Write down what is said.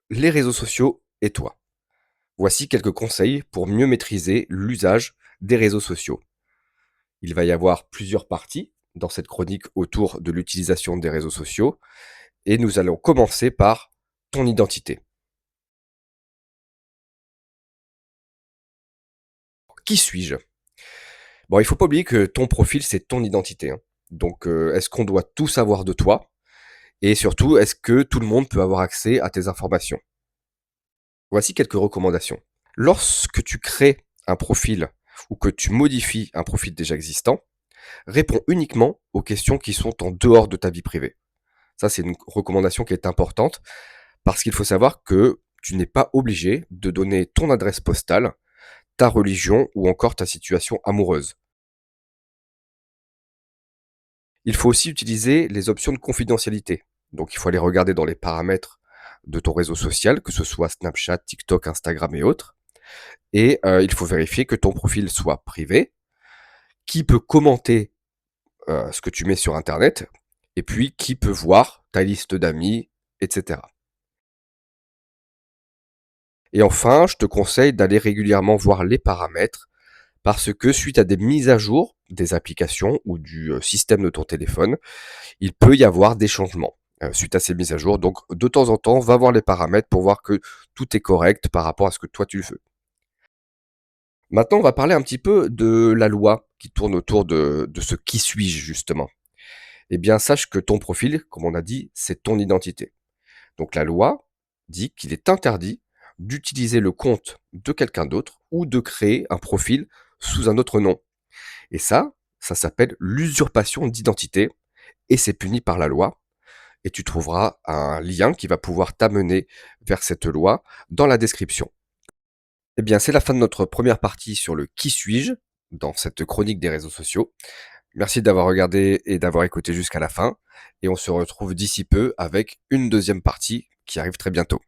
Les réseaux sociaux et toi. Voici quelques conseils pour mieux maîtriser l'usage des réseaux sociaux. Il va y avoir plusieurs parties dans cette chronique autour de l'utilisation des réseaux sociaux et nous allons commencer par ton identité. Qui suis-je? Bon, il faut pas oublier que ton profil, c'est ton identité, hein. Donc, est-ce qu'on doit tout savoir de toi? Et surtout, est-ce que tout le monde peut avoir accès à tes informations? Voici quelques recommandations. Lorsque tu crées un profil ou que tu modifies un profil déjà existant, réponds uniquement aux questions qui sont en dehors de ta vie privée. Ça, c'est une recommandation qui est importante parce qu'il faut savoir que tu n'es pas obligé de donner ton adresse postale, ta religion ou encore ta situation amoureuse. Il faut aussi utiliser les options de confidentialité. Donc il faut aller regarder dans les paramètres de ton réseau social, que ce soit Snapchat, TikTok, Instagram et autres. Et il faut vérifier que ton profil soit privé, qui peut commenter ce que tu mets sur Internet, et puis qui peut voir ta liste d'amis, etc. Et enfin, je te conseille d'aller régulièrement voir les paramètres parce que suite à des mises à jour des applications ou du système de ton téléphone, il peut y avoir des changements suite à ces mises à jour. Donc de temps en temps, va voir les paramètres pour voir que tout est correct par rapport à ce que toi tu veux. Maintenant, on va parler un petit peu de la loi qui tourne autour de ce qui suis-je justement. Eh bien, sache que ton profil, comme on a dit, c'est ton identité. Donc la loi dit qu'il est interdit d'utiliser le compte de quelqu'un d'autre ou de créer un profil sous un autre nom. Et ça s'appelle l'usurpation d'identité et c'est puni par la loi. Et tu trouveras un lien qui va pouvoir t'amener vers cette loi dans la description. Eh bien, c'est la fin de notre première partie sur le qui suis-je dans cette chronique des réseaux sociaux. Merci d'avoir regardé et d'avoir écouté jusqu'à la fin. Et on se retrouve d'ici peu avec une deuxième partie qui arrive très bientôt.